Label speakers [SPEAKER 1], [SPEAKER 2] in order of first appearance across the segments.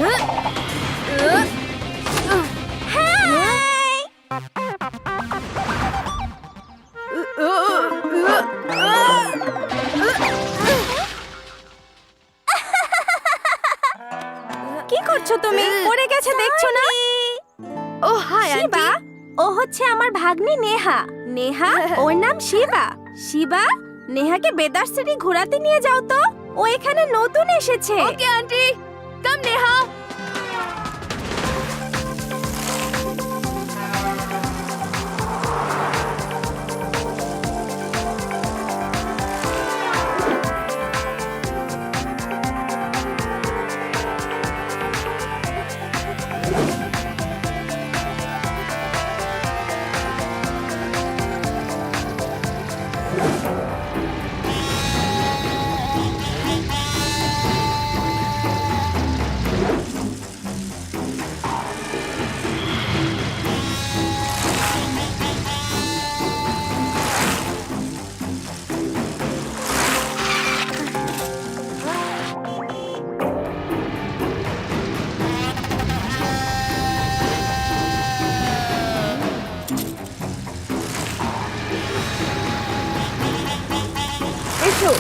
[SPEAKER 1] কি করছো তুমি? পড়ে গেছে দেখছো না?
[SPEAKER 2] ও হাই আন্টি।
[SPEAKER 1] ও হচ্ছে আমার ভাগ্নি নেহা। নেহা ওর নাম শিবা। শিবা, নেহাকে বেদার সিটি ঘোরাতে নিয়ে যাও তো। ও এখানে নতুন এসেছে।
[SPEAKER 2] ওকে আন্টি, কাম নেহা। এসো।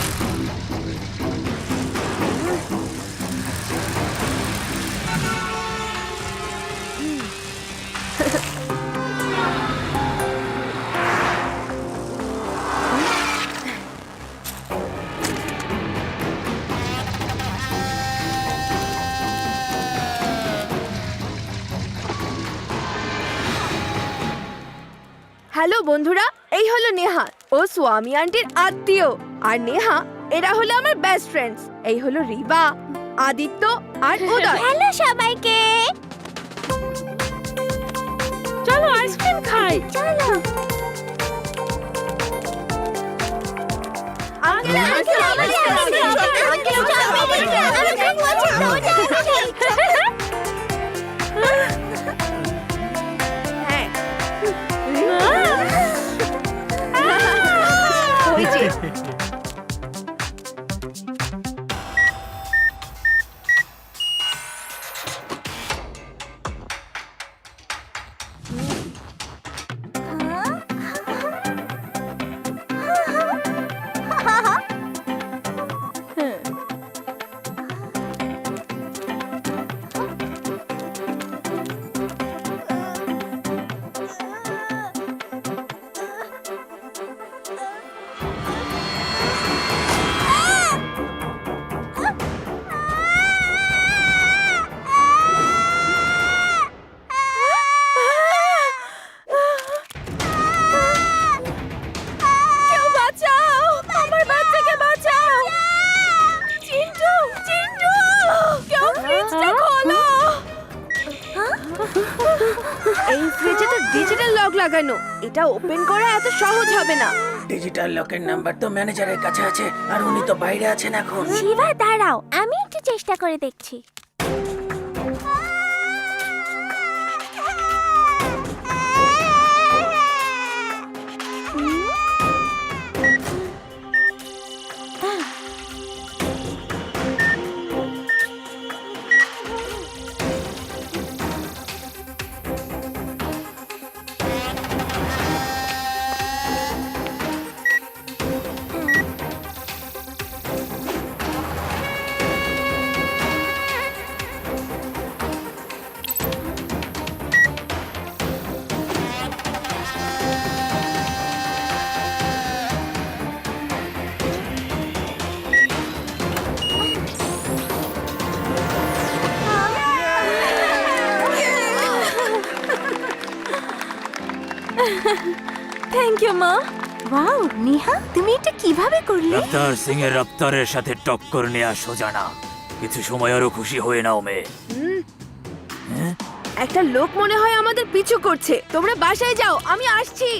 [SPEAKER 2] হ্যালো বন্ধুরা, এই হলো নেহা। ও স্বামী আন্টির আত্মীয়। আর নেহা, এরা হলো আমার বেস্ট ফ্রেন্ডস। এই হলো রিবা, আদিত্য আর উদয়।
[SPEAKER 1] হ্যালো সবাইকে।
[SPEAKER 2] চলো আইসক্রিম খাই।
[SPEAKER 1] চলো।
[SPEAKER 2] হ্যাঁ। হয়েছে। কেউ বাঁচাও, আমার বাচ্চাকে বাঁচাও। চিন্টু, চিন্টু, কেউ ফ্রিজটা খোলো। এই ফ্রিজে তো ডিজিটাল লক লাগানো। এটা ওপেন করা এত সহজ হবে না।
[SPEAKER 3] ডিজিটাল লকের নাম্বার তো ম্যানেজারের কাছে আছে, আর উনি তো বাইরে আছেন এখন।
[SPEAKER 1] শিবা দাঁড়াও, আমি একটু চেষ্টা করে দেখছি। থ্যাংক ইউ মা। ওয়াও নেহা, তুমি এটা কিভাবে করলে?
[SPEAKER 4] রফতার সিং এর রফতারের সাথে টক্কর নেওয়া সোজা না। কিছু সময় আরো খুশি হয়ে নাও মেয়ে।
[SPEAKER 2] একটা লোক মনে হয় আমাদের পিছু করছে। তোমরা বাসায় যাও, আমি আসছি।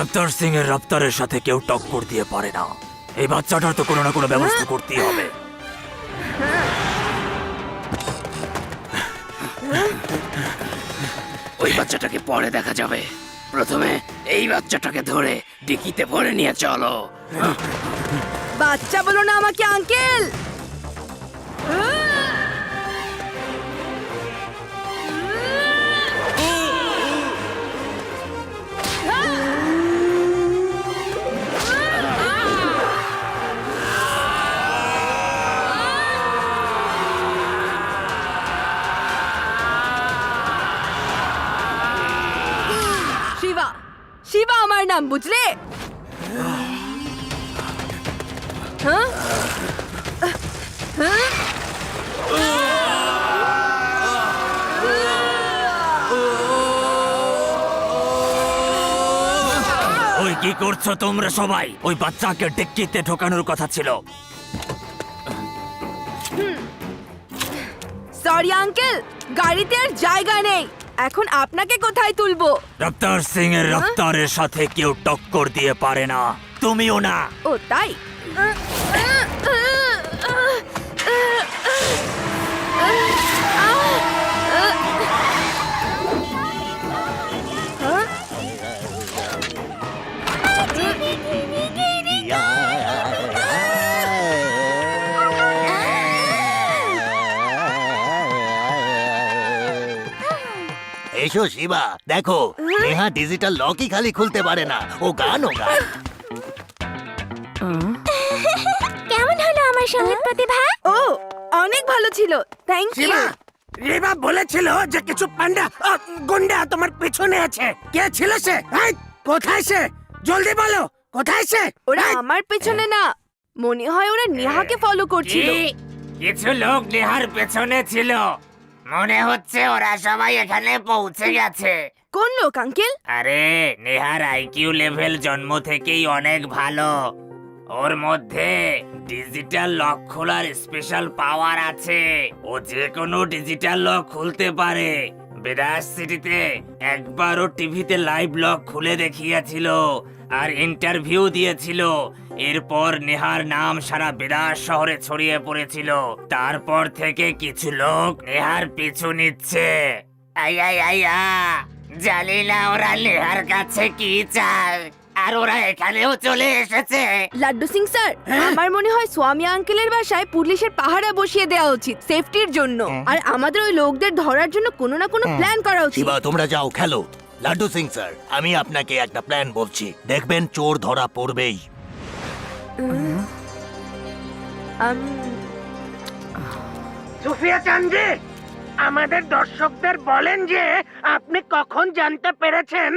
[SPEAKER 4] রফতার সিং এর রফতারের সাথে কেউ টক্কর দিয়ে পারে না। এই বাচ্চাটার তো কোনো না কোনো ব্যবস্থা করতেই হবে।
[SPEAKER 3] ওই বাচ্চাটাকে পরে দেখা যাবে, প্রথমে এই বাচ্চাটাকে ধরে ডিকিতে ভরে নিয়ে চলো।
[SPEAKER 2] বাচ্চা বলো না আমাকে আঙ্কেল। শিবা, শিবা আমার নাম, বুঝলে? হ্যাঁ? হ্যাঁ?
[SPEAKER 4] ওই কি করছো তোমরা সবাই? ওই বাচ্চাকে ডিক্কিতে ঢোকানোর কথা ছিল।
[SPEAKER 2] সরি আঙ্কেল, গাড়িতে আর জায়গা নেই। এখন আপনাকে কোথায় তুলবো?
[SPEAKER 4] রফতার সিং এর রফতারের সাথে কেউ টক্কর দিয়ে পারে না, তুমিও না।
[SPEAKER 2] ও তাই?
[SPEAKER 5] এসো শিবা, দেখো নেহা ডিজিটাল লকই খালি খুলতে পারে না, ও গানও গায়।
[SPEAKER 1] কেমন হলো আমার সঙ্গীত প্রতিভা?
[SPEAKER 2] ও অনেক ভালো ছিল, থ্যাংক ইউ।
[SPEAKER 3] রিবা বলেছিল যে কিছু পান্ডা গুন্ডা তোমার পেছনে আছে। কে ছিল সে? এই, কোথায় সে? জলদি বলো, কোথায় সে?
[SPEAKER 2] ওরা আমার পেছনে না, মনে হয় ওরা নেহাকে ফলো করছিল।
[SPEAKER 6] কিছু লোক নেহার পেছনে ছিল, মনে হচ্ছে ওরা সবাই এখানে পৌঁছে গেছে।
[SPEAKER 2] কোন লোক আঙ্কেল?
[SPEAKER 6] আরে নেহার আইকিউ লেভেল জন্ম থেকেই অনেক ভালো। ওর মধ্যে ডিজিটাল লক খোলার স্পেশাল পাওয়ার আছে। ও যে কোনো ডিজিটাল লক খুলতে পারে। বিরাজ সিটিতে একবারও টিভিতে লাইভ লক খুলে দেখিয়েছিল আর ইন্টারভিউ দিয়েছিল। এরপর নেহার নাম সারা বিরাজ শহরে ছড়িয়ে পড়েছিল। তারপর থেকে কিছু লোক নেহার পিছু নিচ্ছে। আই আই আই আ, জানি না ওরা নেহার কাছে কি চায়, আর ওরা এখানেও চলে এসেছে।
[SPEAKER 2] লাড্ডু সিং স্যার, আমার মনে হয় স্বামী আঙ্কেলের বাসায় পুলিশের পাহারা বসিয়ে দেওয়া উচিত সেফটির জন্য। আর আমাদের ওই লোকদের ধরার জন্য কোনো না কোনো প্ল্যান করা উচিত।
[SPEAKER 5] শিবা তোমরা যাও খেলো। লাড্ডু সিং স্যার, আমি আপনাকে একটা প্ল্যান বলছি, দেখবেন চোর ধরা পড়বেই।
[SPEAKER 3] সুফিয়া চান্দি, আমাদের দর্শকদের বলেন যে আপনি কখন জানতে পেরেছেন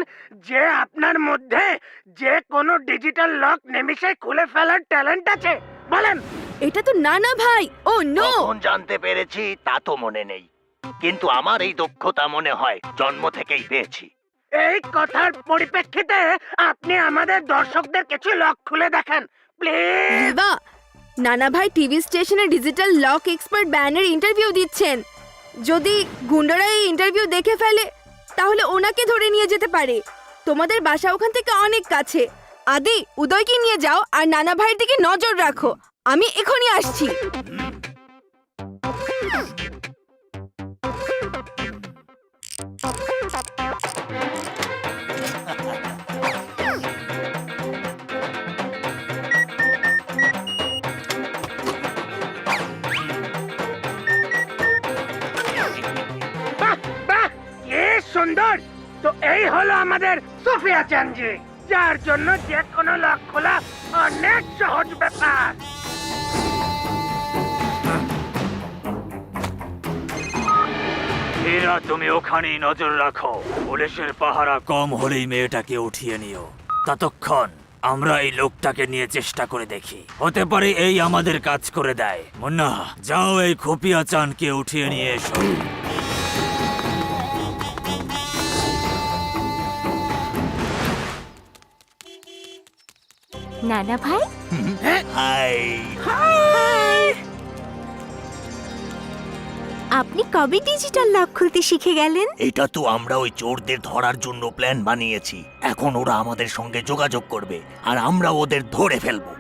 [SPEAKER 3] যে আপনার মধ্যে যে কোনো ডিজিটাল লক নিমিষে খুলে ফেলার ট্যালেন্ট আছে? বলেন।
[SPEAKER 2] এটা তো নানা ভাই। ও নো,
[SPEAKER 5] কখন জানতে পেরেছি তা তো মনে নেই, কিন্তু আমার এই দক্ষতা মনে হয় জন্ম থেকেই পেয়েছি।
[SPEAKER 3] এই কথার পরিপ্রেক্ষিতে আপনি আমাদের দর্শকদের কিছু লক খুলে দেখান প্লিজ।
[SPEAKER 2] রিবা, নানা ভাই টিভি স্টেশনে ডিজিটাল লক এক্সপার্ট ব্যানের ইন্টারভিউ দিচ্ছেন। যদি গুন্ডারা এই ইন্টারভিউ দেখে ফেলে তাহলে ওনাকে ধরে নিয়ে যেতে পারে। তোমাদের বাসা ওখান থেকে অনেক কাছে। আদি, উদয়কে নিয়ে যাও আর নানা ভাইয়ের দিকে নজর রাখো। আমি এখনই আসছি।
[SPEAKER 3] বাহ বাহ, কি সুন্দর! তো এই হলো আমাদের সুফিয়া চান্দি, যার জন্য যে কোনো লক খোলা অনেক সহজ ব্যাপার।
[SPEAKER 4] এরা তুমি ওখানেই নজর রাখো। পুলিশের পাহারা কম হলেই মেয়েটাকে উঠিয়ে নিও। ততক্ষণ আমরা এই লোকটাকে নিয়ে চেষ্টা করে দেখি, হতে পারে এই আমাদের কাজ করে দেয়। মুন্না, যাও এই খুপিয়া চানকে উঠিয়ে নিয়ে এসো।
[SPEAKER 1] নানা ভাই,
[SPEAKER 5] হাই।
[SPEAKER 1] আপনি কবে ডিজিটাল লক খুলতে শিখে গেলেন?
[SPEAKER 5] এটা তো আমরা ওই চোরদের ধরার জন্য প্ল্যান বানিয়েছি। এখন ওরা আমাদের সঙ্গে যোগাযোগ করবে আর আমরা ওদের ধরে ফেলবো।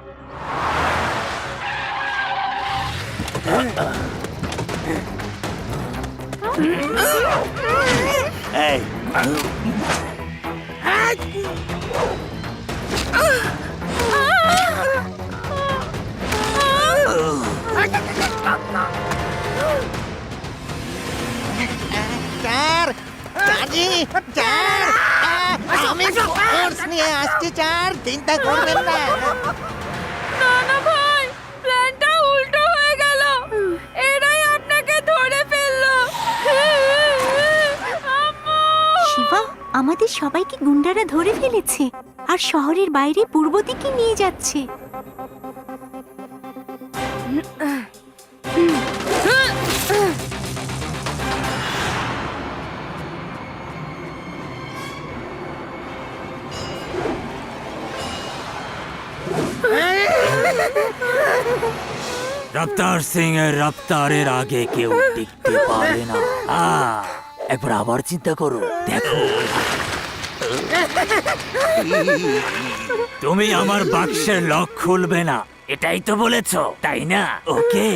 [SPEAKER 5] এই,
[SPEAKER 7] চার চাচি চার আমি ফোর্স নিয়ে আসছি চার, চিন্তা করবেন না।
[SPEAKER 2] নানা ভাই, প্ল্যানটা উল্টো হয়ে গেল। এরাই আপনাকে ধরে ফেললো। আম্মু!
[SPEAKER 1] শিবা, আমাদের সবাইকে গুন্ডারা ধরে ফেলেছে আর শহরের বাইরে পূর্ব দিকে নিয়ে যাচ্ছে।
[SPEAKER 4] রফতার সিং এর রফতারের আগে কেউ টিকতে পারে না। একবার আবার চিন্তা করো, দেখো তুমি আমার বাক্সের লক খুলবে না, এটাই তো বলেছো, তাই না? ওকে,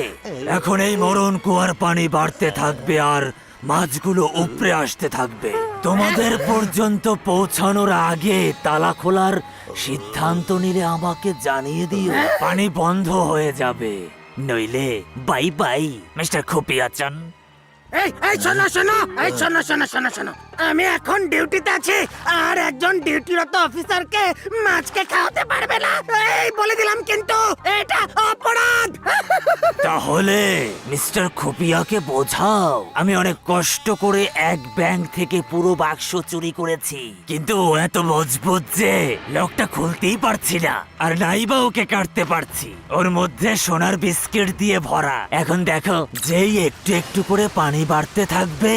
[SPEAKER 4] এখন এই মরণ কুয়ার পানি বাড়তে থাকবে আর মাছগুলো উপরে আসতে থাকবে। তোমাদের পর্যন্ত পৌঁছানোর আগে তালা খোলার সিদ্ধান্ত নিলে আমাকে জানিয়ে দিও। পানি বন্ধ হয়ে যাবে, নইলে বাই বাই মিস্টার খুপিয়াচান।
[SPEAKER 3] এই শোনো শোনো, এই শোনো শোনো শোনো শোনো, আমি এখন ডিউটিতে আছি আর একজন ডিউটিরত অফিসারকে মাছকে খাওয়াতে পারবে না, এই বলে দিলাম, কিন্তু এটা অপরাধ।
[SPEAKER 4] তাহলে মিস্টার খুপিয়াকে বোঝাও আমি অনেক কষ্ট করে এক ব্যাংক থেকে পুরো বাক্স চুরি করেছি, কিন্তু ও এত মজবুত যে লকটা খুলতেই পারছি না, আর নাইবা ওকে কাটতে পারছি। ওর মধ্যে সোনার বিস্কিট দিয়ে ভরা। এখন দেখো, যেই একটু একটু করে পানি বাড়তে থাকবে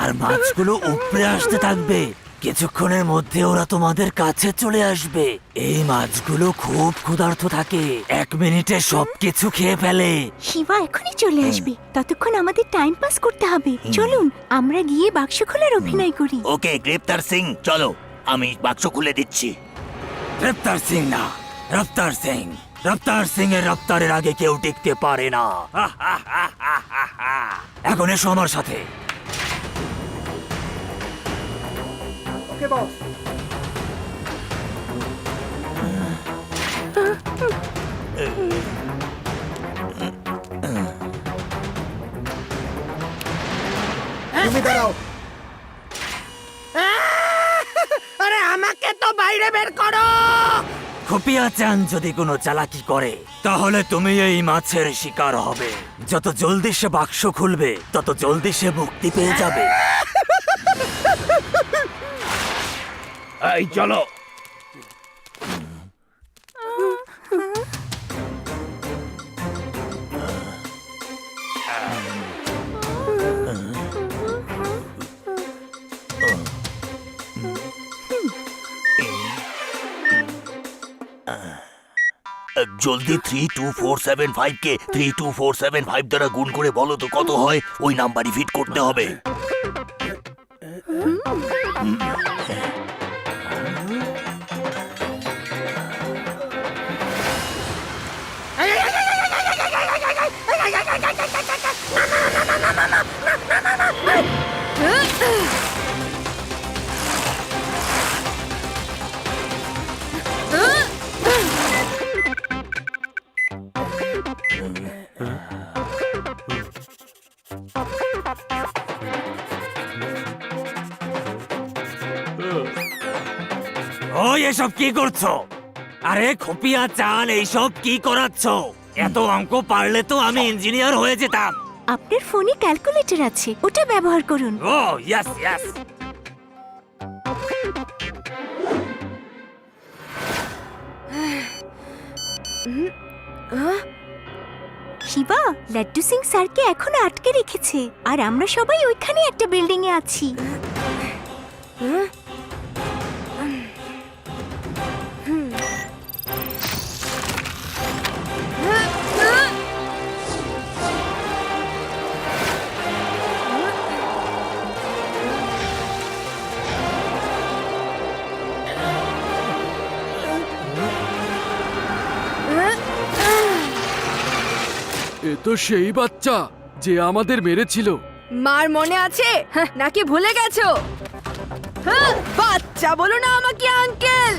[SPEAKER 4] আর মাছগুলো উপরে আসতে থাকবে, কিছুক্ষণের মধ্যে ওরা তোমাদের কাছে চলে আসবে। এই মাছগুলো খুব ক্ষুধার্ত থাকে, 1 মিনিটে সবকিছু খেয়ে ফেলে।
[SPEAKER 1] শিবা এখনই চলে আসবে, ততক্ষণ আমাদের টাইম পাস করতে হবে। চলুন আমরা গিয়ে বাক্স খোলার অভিনয় করি।
[SPEAKER 5] ওকে গ্রেপ্তার সিং, চলো আমি বাক্স খুলে দিচ্ছি।
[SPEAKER 4] গ্রেপ্তার সিং না, রফতার সিং। রফতার সিং এর রফতারের আগে কেউ টিকতে পারে না। এখন এসো আমার সাথে।
[SPEAKER 7] তুমি দাঁড়াও।
[SPEAKER 3] আরে আমাকে তো বাইরে বের করো।
[SPEAKER 4] খুপিয়াচান যদি কোনো চালাকি করে তাহলে তুমি এই মাছের শিকার হবে। যত জলদি সে বাক্স খুলবে তত জলদি সে মুক্তি পেয়ে যাবে।
[SPEAKER 3] এই চলো।
[SPEAKER 5] জলদি 32475 কে 32475 দ্বারা গুণ করে বলো তো কত হয়। ওই নাম্বারই ফিট করতে হবে।
[SPEAKER 4] ওই এসব কি করছো? আরে খুপিয়াচান, এইসব কি করাচ্ছ? এত অঙ্ক পারলে তো আমি ইঞ্জিনিয়ার হয়ে যেতাম।
[SPEAKER 1] আপনার ফোনে ক্যালকুলেটর আছে, ওটা ব্যবহার করুন।
[SPEAKER 4] ও ইয়েস ইয়েস।
[SPEAKER 1] শিবা, লাড্ডু সিং স্যারকে এখনো আটকে রেখেছে আর আমরা সবাই ওইখানে একটা বিল্ডিং এ আছি।
[SPEAKER 8] এ তো সেই বাচ্চা যে আমাদের মেরেছিল।
[SPEAKER 2] মার মনে আছে নাকি ভুলে গেছো? বাচ্চা বলো না আমাকে আঙ্কেল।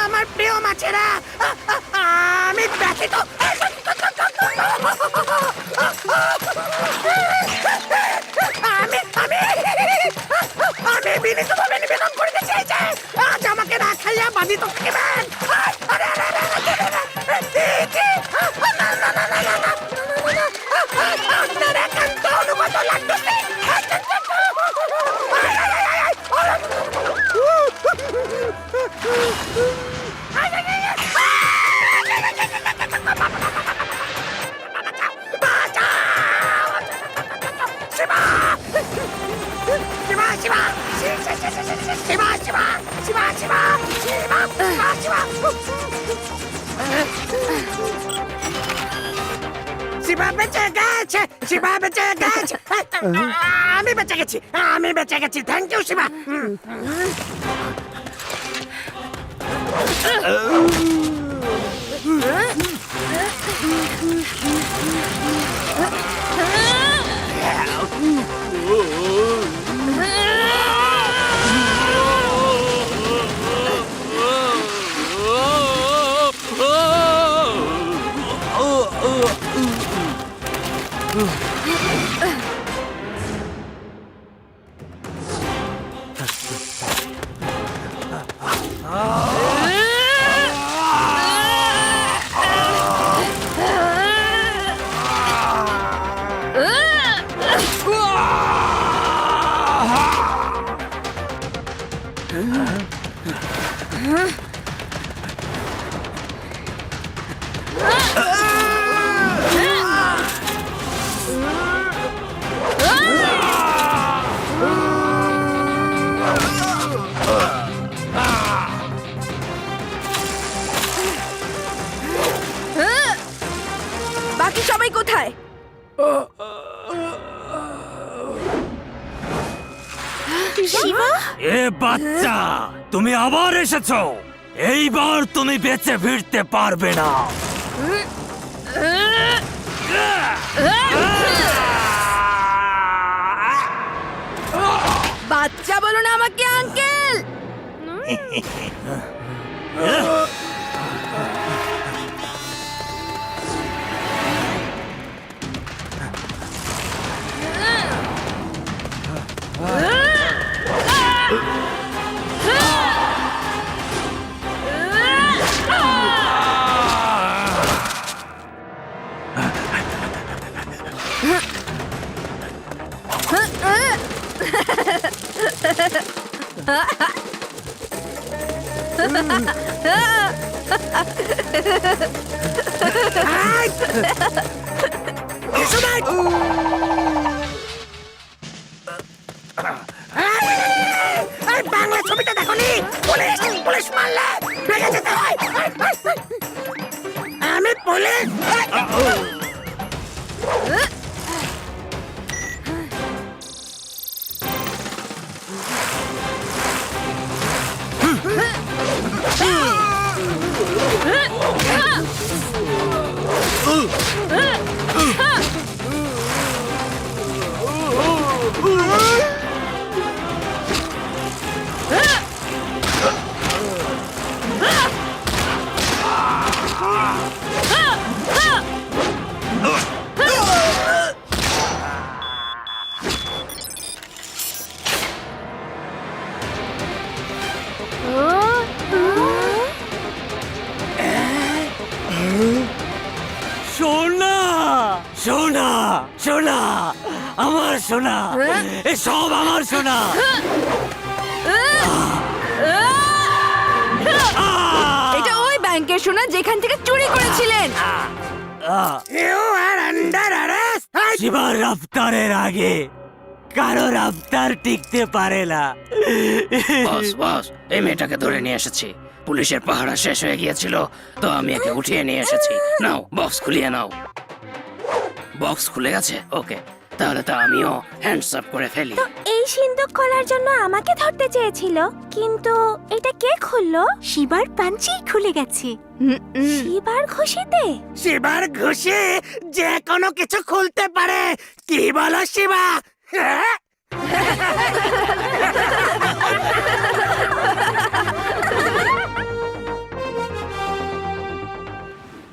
[SPEAKER 3] আমার প্রিয় মাছেরা, আমি ব্যথিত। আমি আমি আমি বিনীতভাবে নিবেদন করতে চাই যে আজ আমাকে না খাইয়া বাধিত থাকিবেন। আপনার একান্ত অনুগত লাগতেছে। শিবা বেঁচে গেছে, শিবা বেঁচে গেছে। আমি বেঁচে গেছি, আমি বেঁচে গেছি। Thank you Shiba.
[SPEAKER 2] বাকি সবাই কোথায়?
[SPEAKER 1] শিবা,
[SPEAKER 4] এ বাচ্চা, তুমি আবার এসেছো। এইবার তুমি বেঁচে ফিরতে পারবে না।
[SPEAKER 2] বাচ্চা বলো না আমাকে আঙ্কেল।
[SPEAKER 3] বাংলা ছবিটা দেখনি? পুলিশ পুলিশ মারলে ভেঙে যেতে হয়। আমি পুলিশ।
[SPEAKER 4] সোনা, সোনা, সোনা, আমার সোনা, এ সব আমার সোনা।
[SPEAKER 2] এটা ওই ব্যাংকের সোনা যেখান থেকে চুরি করেছিলেন।
[SPEAKER 3] You are under arrest.
[SPEAKER 4] শিবার রফতারের আগে কারো রফতার টিকতে পারে না।
[SPEAKER 9] বস বস, এই মেয়েটাকে ধরে নিয়ে এসেছি। পুলিশের পাহারা শেষ হয়ে গিয়েছিল, তো আমি একে উঠিয়ে নিয়ে এসেছি। নাও, বক্স খুলিয়ে নাও। বক্স খুলে গেছে? ওকে, তাহলে তো আমিও হ্যান্ডস আপ করে ফেলি।
[SPEAKER 1] এই সিন্দুক খোলার জন্য আমাকে ধরতে চেয়েছিল, কিন্তু এটা কে খুললো? শিবার পাঞ্চি খুলে গেছে। শিবার খুশিতে
[SPEAKER 3] শিবার ঘুষি যে কোনো কিছু খুলতে পারে, কি বলো শিবা? হ্যাঁ?